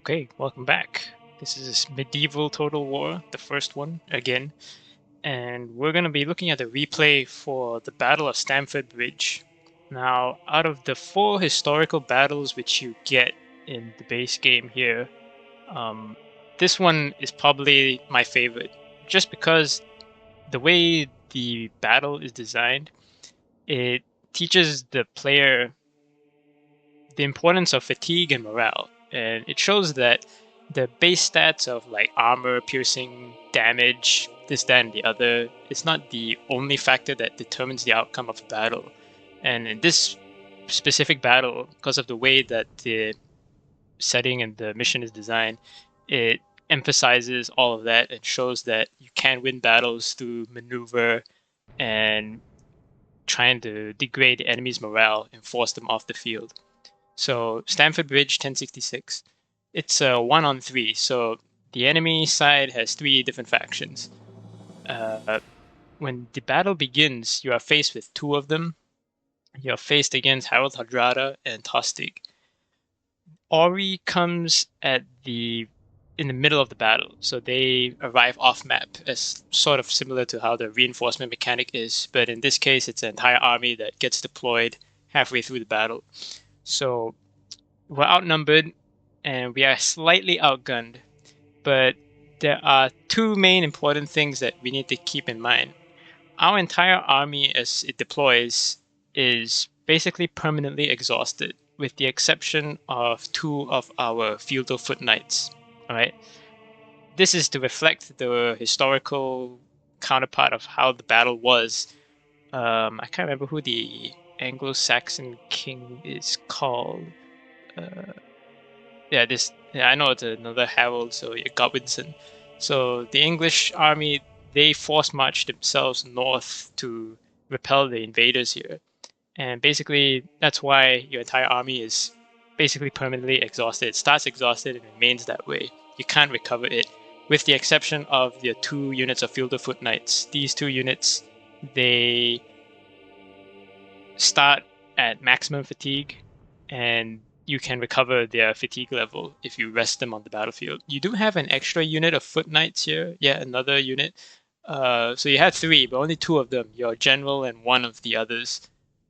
Okay, welcome back. This is Medieval Total War, the first one, again. And we're going to be looking at the replay for the Battle of Stamford Bridge. Now, out of the four historical battles which you get in the base game here, um, this one is probably my favorite. Just because the way the battle is designed, it teaches the player the importance of fatigue and morale. And it shows that the base stats of like armor, piercing, damage, this, that, and the other, it's not the only factor that determines the outcome of a battle. And in this specific battle, because of the way that the setting and the mission is designed, it emphasizes all of that and shows that you can win battles through maneuver and trying to degrade the enemy's morale and force them off the field. So Stamford Bridge 1066. It's a 1-on-3, so the enemy side has three different factions. When the battle begins, you are faced with two of them. You are faced against Harold Hardrada and Tostig. Ori comes in the middle of the battle, so they arrive off map, as sort of similar to how the reinforcement mechanic is, but in this case it's an entire army that gets deployed halfway through the battle. So we're outnumbered and we are slightly outgunned, but there are two main important things that we need to keep in mind. Our entire army, as it deploys, is basically permanently exhausted, with the exception of two of our field of foot knights. All right, this is to reflect the historical counterpart of how the battle was. I can't remember who the Anglo-Saxon king is called. Yeah, I know it's another Harold, so yeah, Godwinson. So the English army, they force marched themselves north to repel the invaders here. And basically, that's why your entire army is basically permanently exhausted. It starts exhausted and remains that way. You can't recover it, with the exception of the two units of field of foot knights. These two units, they start at maximum fatigue, and you can recover their fatigue level if you rest them on the battlefield. You do have an extra unit of foot knights here. Yeah, another unit. So you have three, but only two of them, your general and one of the others,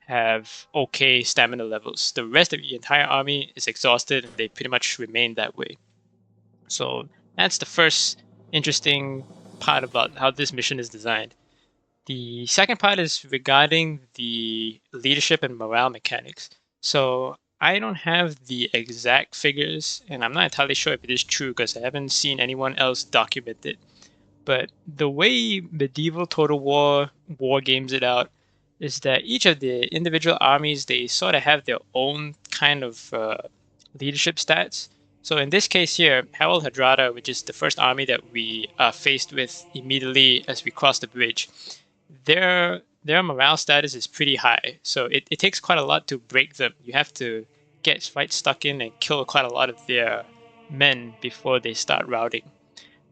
have okay stamina levels. The rest of the entire army is exhausted, and they pretty much remain that way. So that's the first interesting part about how this mission is designed. The second part is regarding the leadership and morale mechanics. So I don't have the exact figures, and I'm not entirely sure if it is true because I haven't seen anyone else document it. But the way medieval Total War games it out is that each of the individual armies, they sort of have their own kind of leadership stats. So in this case here, Harold Hardrada, which is the first army that we are faced with immediately as we cross the bridge, their morale status is pretty high. So it takes quite a lot to break them. You have to get right stuck in and kill quite a lot of their men before they start routing.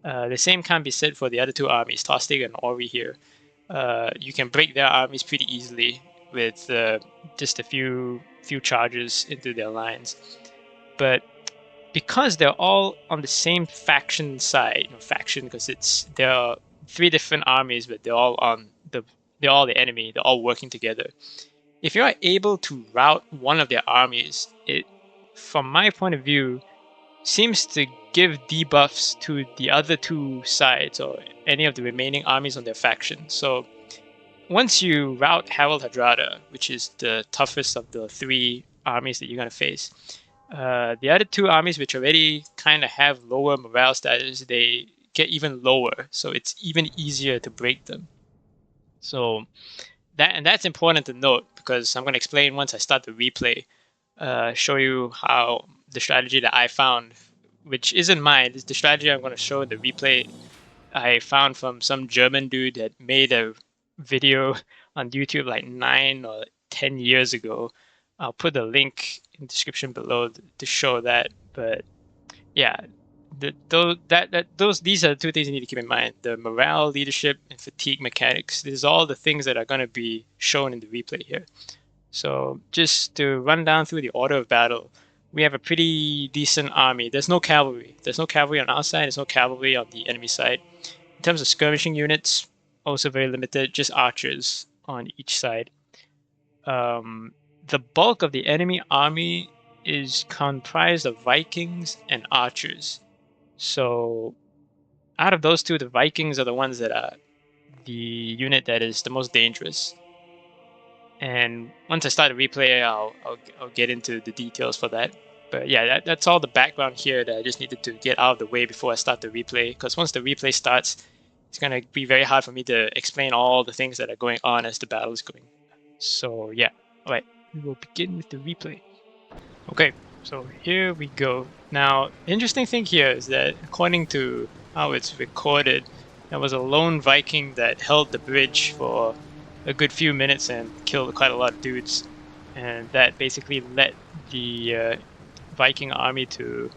The same can't be said for the other two armies, Tostig and Ori here. You can break their armies pretty easily with just a few charges into their lines. But because they're all on the same faction side, faction because there are three different armies, but they're all the enemy. They're all working together. If you are able to rout one of their armies, it, from my point of view, seems to give debuffs to the other two sides or any of the remaining armies on their faction. So once you rout Harold Hardrada, which is the toughest of the three armies that you're going to face, the other two armies, which already kind of have lower morale status, they get even lower. So it's even easier to break them. So that's important to note because I'm going to explain once I start the replay, show you how the strategy that I found, which isn't mine, is the strategy I'm going to show in the replay I found from some German dude that made a video on YouTube like 9 or 10 years ago. I'll put the link in the description below to show that. But yeah, these are the two things you need to keep in mind: the morale, leadership, and fatigue mechanics. These are all the things that are going to be shown in the replay here. So just to run down through the order of battle, we have a pretty decent army. There's no cavalry. There's no cavalry on our side. There's no cavalry on the enemy side. In terms of skirmishing units, also very limited. Just archers on each side. The bulk of the enemy army is comprised of Vikings and archers. So out of those two, the Vikings are the ones that are the unit that is the most dangerous. And once I start the replay, I'll get into the details for that. But yeah, that's all the background here that I just needed to get out of the way before I start the replay. Because once the replay starts, it's gonna be very hard for me to explain all the things that are going on as the battle is going. So yeah, all right, we will begin with the replay. Okay, so here we go. Now, interesting thing here is that according to how it's recorded, there was a lone Viking that held the bridge for a good few minutes and killed quite a lot of dudes, and that basically let the Viking army to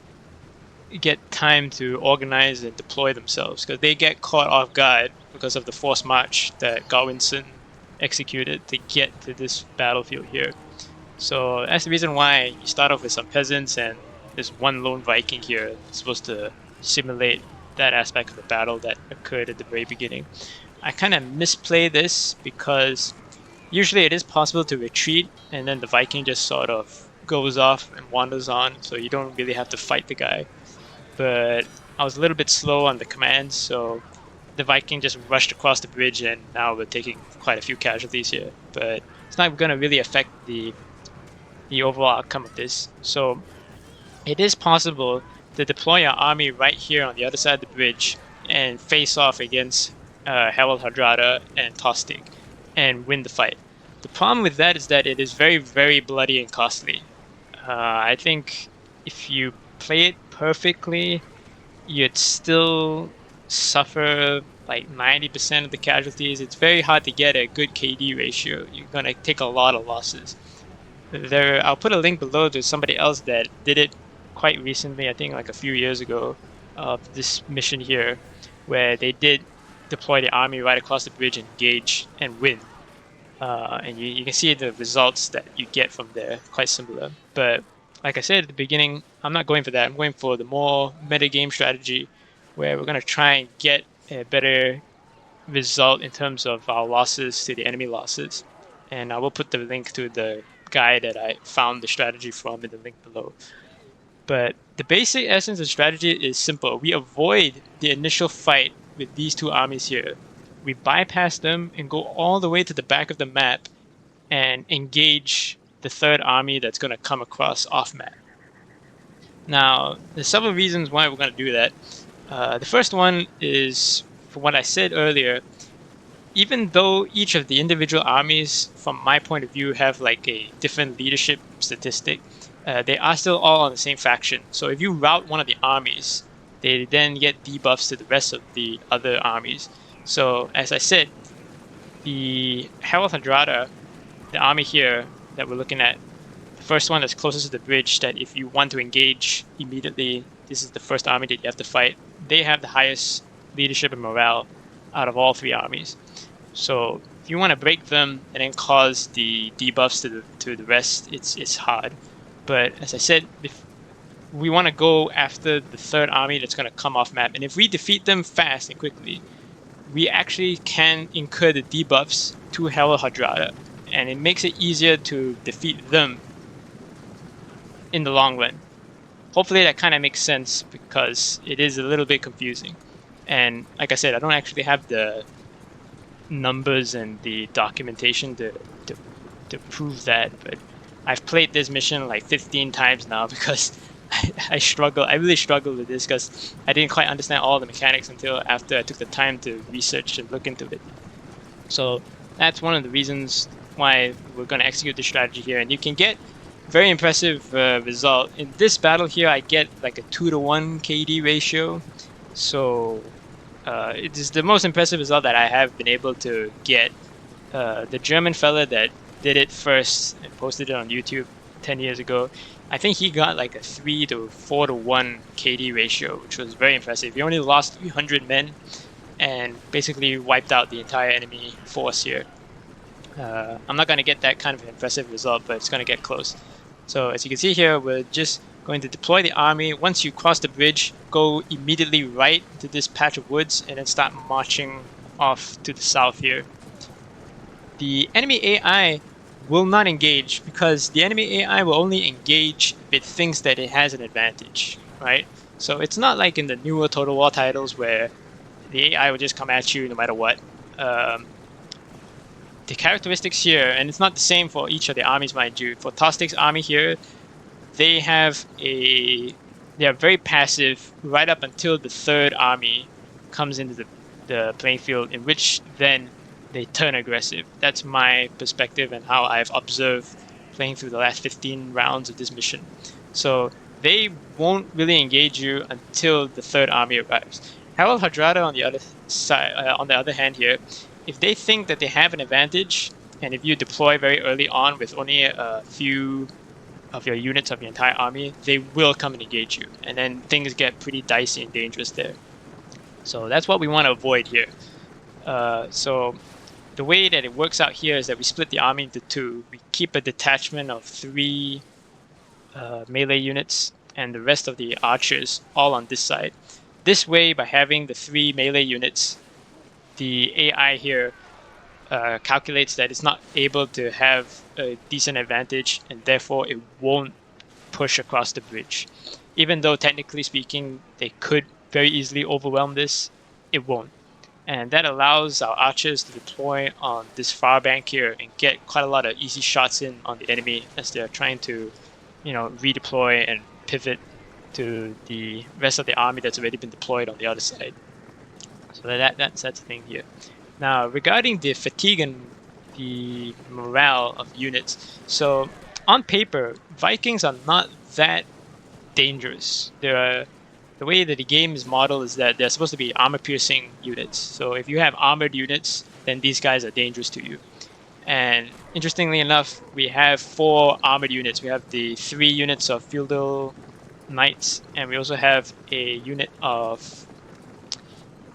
get time to organize and deploy themselves, because they get caught off guard because of the forced march that Godwinson executed to get to this battlefield here. So that's the reason why you start off with some peasants and there's one lone Viking here supposed to simulate that aspect of the battle that occurred at the very beginning. I kind of misplay this because usually it is possible to retreat and then the Viking just sort of goes off and wanders on, so you don't really have to fight the guy. But I was a little bit slow on the commands, so the Viking just rushed across the bridge and now we're taking quite a few casualties here. But it's not going to really affect the overall outcome of this. So it is possible to deploy our army right here on the other side of the bridge and face off against Harald Hardrada and Tostig and win the fight. The problem with that is that it is very, very bloody and costly. I think if you play it perfectly, you'd still suffer like 90% of the casualties. It's very hard to get a good KD ratio. You're going to take a lot of losses. I'll put a link below to somebody else that did it quite recently, I think like a few years ago, of this mission here, where they did deploy the army right across the bridge and engage and win. And you can see the results that you get from there, quite similar. But like I said at the beginning, I'm not going for that. I'm going for the more metagame strategy, where we're going to try and get a better result in terms of our losses to the enemy losses. And I will put the link to the guide that I found the strategy from in the link below. But the basic essence of strategy is simple. We avoid the initial fight with these two armies here. We bypass them and go all the way to the back of the map and engage the third army that's going to come across off map. Now, there's several reasons why we're going to do that. The first one is, for what I said earlier, even though each of the individual armies, from my point of view, have like a different leadership statistic, they are still all on the same faction. So if you rout one of the armies, they then get debuffs to the rest of the other armies. So as I said, the Harald Hardrada, the army here that we're looking at, the first one that's closest to the bridge, that if you want to engage immediately, this is the first army that you have to fight. They have the highest leadership and morale out of all three armies. So if you want to break them and then cause the debuffs to the rest, it's hard. But as I said, if we want to go after the third army that's going to come off map, and if we defeat them fast and quickly, we actually can incur the debuffs to Harald Hardrada, and it makes it easier to defeat them in the long run. Hopefully that kind of makes sense, because it is a little bit confusing. And like I said, I don't actually have the numbers and the documentation to prove that, but I've played this mission like 15 times now because I really struggled with this because I didn't quite understand all the mechanics until after I took the time to research and look into it. So that's one of the reasons why we're going to execute this strategy here, and you can get very impressive result. In this battle here, I get like a 2-to-1 KD ratio, so it is the most impressive result that I have been able to get. The German fella that did it first and posted it on YouTube 10 years ago, I think he got like a 3 to 4-to-1 KD ratio, which was very impressive. He only lost 300 men and basically wiped out the entire enemy force here. I'm not going to get that kind of an impressive result, but it's going to get close. So as you can see here, we're just going to deploy the army. Once you cross the bridge, go immediately right into this patch of woods and then start marching off to the south here. The enemy AI will not engage because the enemy AI will only engage if it thinks that it has an advantage, right? So it's not like in the newer Total War titles where the AI will just come at you no matter what. The characteristics here, and it's not the same for each of the armies, mind you. For Tostig's army here, they are very passive right up until the third army comes into the playing field, in which then they turn aggressive. That's my perspective and how I've observed playing through the last 15 rounds of this mission. So they won't really engage you until the third army arrives. Herald Hardrada on the other side, on the other hand here, if they think that they have an advantage, and if you deploy very early on with only a few of your units of your entire army, they will come and engage you, and then things get pretty dicey and dangerous there. So that's what we want to avoid here. So the way that it works out here is that we split the army into two. We keep a detachment of 3 melee units and the rest of the archers all on this side. This way, by having the 3 melee units, the AI here calculates that it's not able to have a decent advantage, and therefore it won't push across the bridge. Even though technically speaking they could very easily overwhelm this, it won't. And that allows our archers to deploy on this far bank here and get quite a lot of easy shots in on the enemy as they're trying to, redeploy and pivot to the rest of the army that's already been deployed on the other side. So that's the thing here. Now, regarding the fatigue and the morale of units, so on paper, Vikings are not that dangerous. The way that the game is modeled is that they're supposed to be armor-piercing units. So if you have armored units, then these guys are dangerous to you. And interestingly enough, we have 4 armored units. We have the 3 units of feudal knights, and we also have a unit of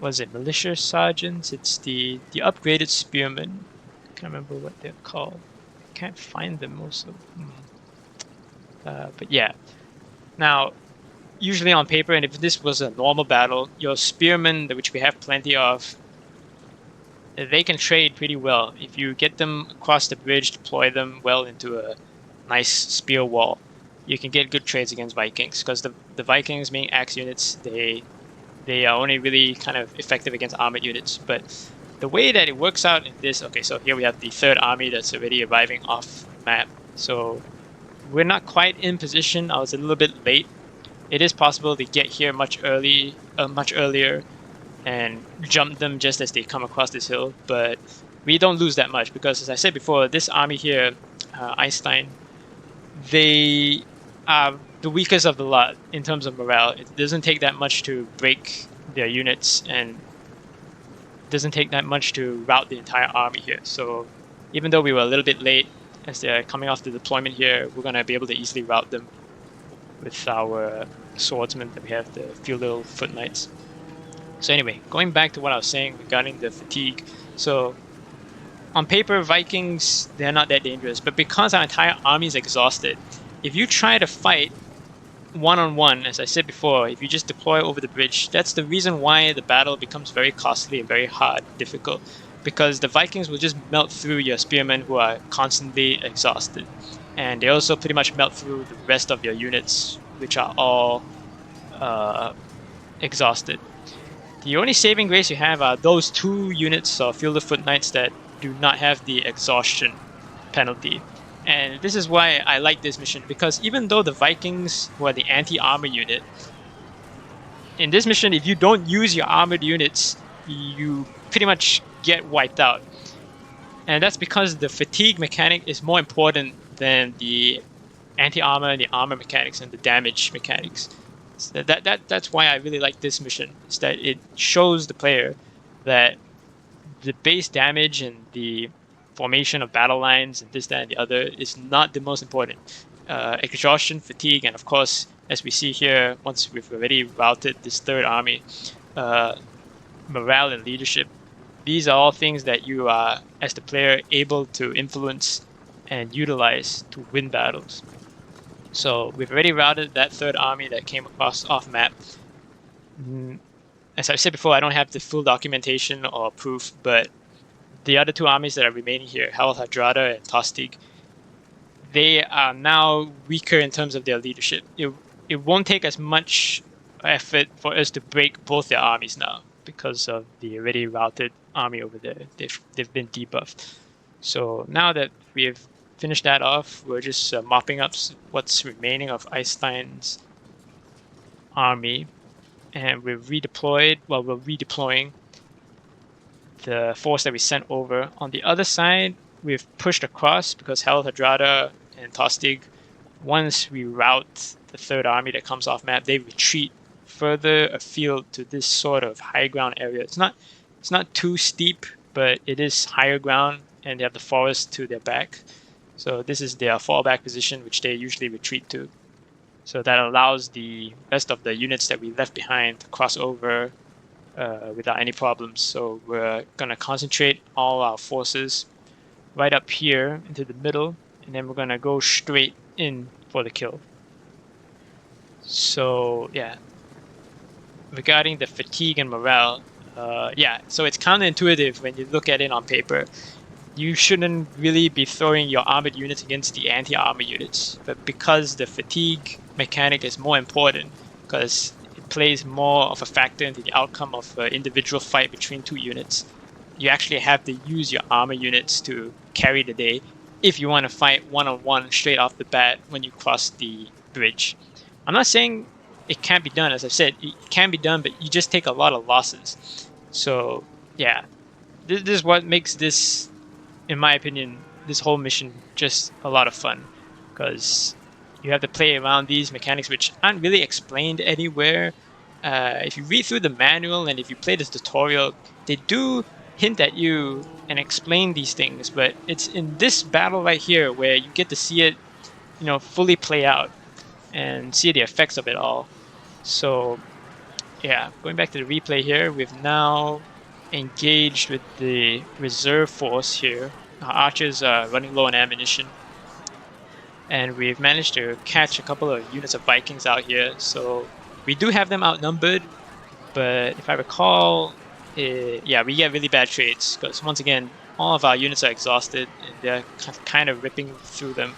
militia sergeants. It's the upgraded spearmen. I can't remember what they're called. I can't find them also. But yeah. Now, usually on paper, and if this was a normal battle, your spearmen, which we have plenty of, they can trade pretty well. If you get them across the bridge, deploy them well into a nice spear wall, you can get good trades against Vikings, because the Vikings, being axe units, they are only really kind of effective against armored units. But the way that it works out in this, okay, so here we have the third army that's already arriving off map. So we're not quite in position. I was a little bit late. It is possible to get here much earlier and jump them just as they come across this hill, but we don't lose that much because, as I said before, this army here, Einstein, they are the weakest of the lot in terms of morale. It doesn't take that much to break their units, and it doesn't take that much to rout the entire army here. So even though we were a little bit late as they're coming off the deployment here, we're going to be able to easily rout them with our swordsmen that we have, the feudal foot knights. So anyway, going back to what I was saying regarding the fatigue. So on paper, Vikings, they're not that dangerous, but because our entire army is exhausted, if you try to fight one-on-one, as I said before, if you just deploy over the bridge, that's the reason why the battle becomes very costly and very hard, difficult, because the Vikings will just melt through your spearmen who are constantly exhausted. And they also pretty much melt through the rest of your units, which are all exhausted. The only saving grace you have are those 2 units of feudal foot knights that do not have the exhaustion penalty. And this is why I like this mission, because even though the Vikings were the anti-armor unit, in this mission, if you don't use your armored units, you pretty much get wiped out. And that's because the fatigue mechanic is more important than the anti-armor and the armor mechanics and the damage mechanics. So that's why I really like this mission, is that it shows the player that the base damage and the formation of battle lines and this, that, and the other is not the most important. Exhaustion, fatigue, and of course, as we see here, once we've already routed this third army, morale and leadership, these are all things that you are, as the player, able to influence and utilize to win battles. So we've already routed that third army that came across off map. As I said before, I don't have the full documentation or proof, but the other two armies that are remaining here, Hal Hadrada and Tostig, they are now weaker in terms of their leadership. It won't take as much effort for us to break both their armies now because of the already routed army over there. They've been debuffed. So now that we have finished that off, we're just mopping up what's remaining of Einstein's army, and we're redeployed. Well, we're redeploying the force that we sent over. On the other side, we've pushed across because Hal Hadrada and Tostig, once we rout the third army that comes off map, they retreat further afield to this sort of high ground area. It's not too steep, but it is higher ground, and they have the forest to their back. So this is their fallback position, which they usually retreat to. So that allows the rest of the units that we left behind to cross over without any problems. So we're going to concentrate all our forces right up here into the middle, and then we're going to go straight in for the kill. So yeah, regarding the fatigue and morale, so it's counterintuitive when you look at it on paper. You shouldn't really be throwing your armored units against the anti-armor units, but because the fatigue mechanic is more important, because it plays more of a factor into the outcome of an individual fight between two units, you actually have to use your armor units to carry the day if you want to fight one-on-one straight off the bat when you cross the bridge. I'm not saying it can't be done. As I said, it can be done, but you just take a lot of losses. So yeah, this is what makes this, in my opinion, this whole mission just a lot of fun, because you have to play around these mechanics which aren't really explained anywhere. If you read through the manual and if you play this tutorial, they do hint at you and explain these things, but it's in this battle right here where you get to see it, fully play out and see the effects of it all. So yeah, going back to the replay here, we've now engaged with the reserve force here. Our archers are running low on ammunition, and we've managed to catch a couple of units of Vikings out here. So we do have them outnumbered, but if I recall, we get really bad trades because once again, all of our units are exhausted and they're kind of ripping through them.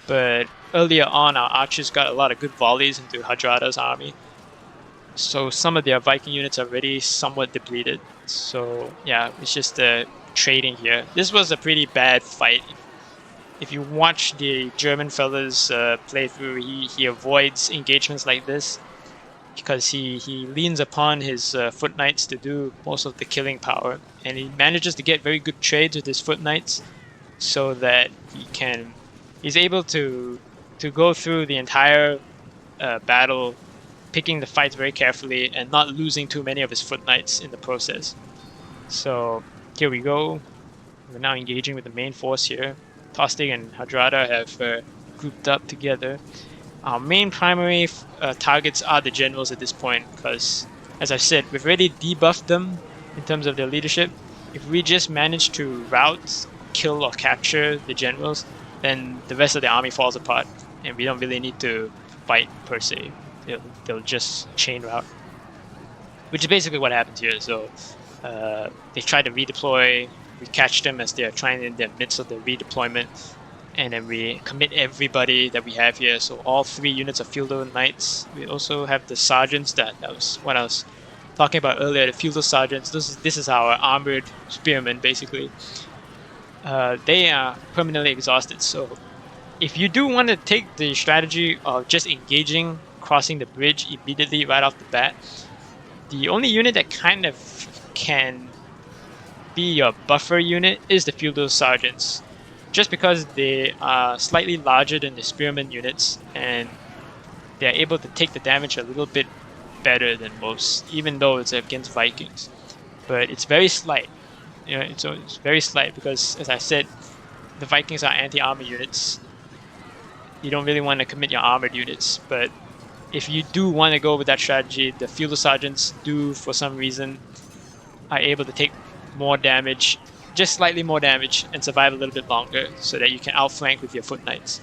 But earlier on, our archers got a lot of good volleys into Hadrada's army. So some of their Viking units are already somewhat depleted. So yeah, it's just trading here. This was a pretty bad fight. If you watch the German fellas play through, he avoids engagements like this because he leans upon his foot knights to do most of the killing power, and he manages to get very good trades with his foot knights, so that he's able to go through the entire battle, picking the fights very carefully and not losing too many of his foot knights in the process. So here we go. We're now engaging with the main force here. Tostig and Hadrada have grouped up together. Our main primary targets are the generals at this point because, as I said, we've already debuffed them in terms of their leadership. If we just manage to rout, kill, or capture the generals, then the rest of the army falls apart, and we don't really need to fight per se. They'll just chain rout, which is basically what happens here. So they try to redeploy. We catch them as they're trying in the midst of the redeployment, and then we commit everybody that we have here. So all 3 units of Fieldo Knights. We also have the sergeants. That was what I was talking about earlier. The Fieldo sergeants. This is our armored spearmen, basically. They are permanently exhausted. So if you do want to take the strategy of just engaging, crossing the bridge immediately right off the bat, the only unit that kind of can be your buffer unit is the Fieldo Sergeants, just because they are slightly larger than the Spearman units, and they're able to take the damage a little bit better than most, even though it's against Vikings. But it's very slight. It's very slight because, as I said, the Vikings are anti-armor units. You don't really want to commit your armored units, but if you do want to go with that strategy, the Fieldo Sergeants do, for some reason, are able to take more damage, just slightly more damage, and survive a little bit longer so that you can outflank with your foot knights.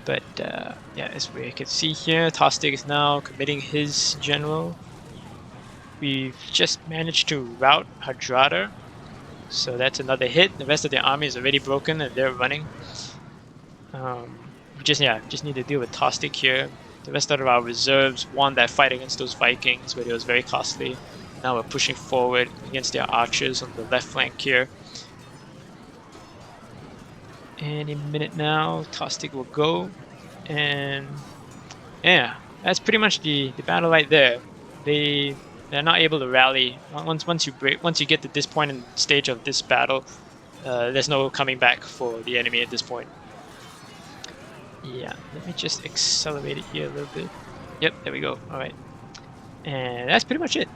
But yeah, as we can see here, Tostig is now committing his general. We've just managed to rout Hardrada, so that's another hit. The rest of the army is already broken and they're running. We just need to deal with Tostig here. The rest of our reserves won that fight against those Vikings, but it was very costly. Now we're pushing forward against their archers on the left flank here. Any minute now, Tostig will go, and yeah, that's pretty much the battle right there. They're not able to rally once you get to this point in stage of this battle. There's no coming back for the enemy at this point. Yeah, let me just accelerate it here a little bit. Yep, there we go. All right, and that's pretty much it.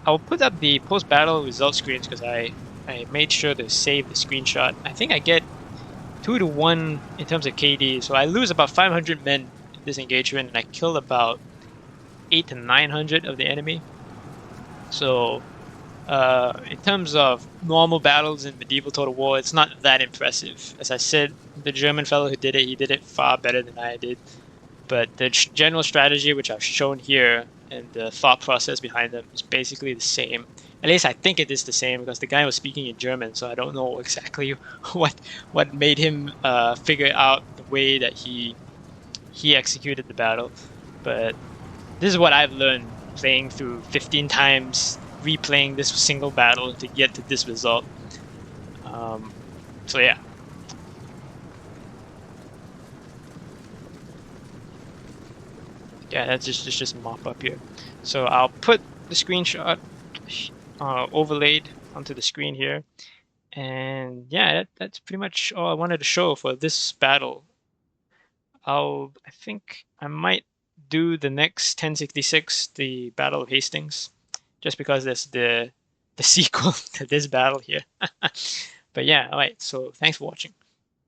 I'll put up the post-battle result screens because I made sure to save the screenshot. I think I get 2-1 in terms of KD, so I lose about 500 men in this engagement, and I kill about 800 to 900 of the enemy. So in terms of normal battles in medieval Total War, it's not that impressive. As I said, the German fellow who did it, he did it far better than I did. But the general strategy, which I've shown here, and the thought process behind them is basically the same. At least I think it is the same because the guy was speaking in German, so I don't know exactly what made him figure out the way that he executed the battle. But this is what I've learned playing through 15 times, replaying this single battle to get to this result. So yeah. Yeah, that's just mop up here. So I'll put the screenshot overlaid onto the screen here. And yeah, that's pretty much all I wanted to show for this battle. I think I might do the next 1066, the Battle of Hastings, just because there's the sequel to this battle here. But yeah, all right. So thanks for watching.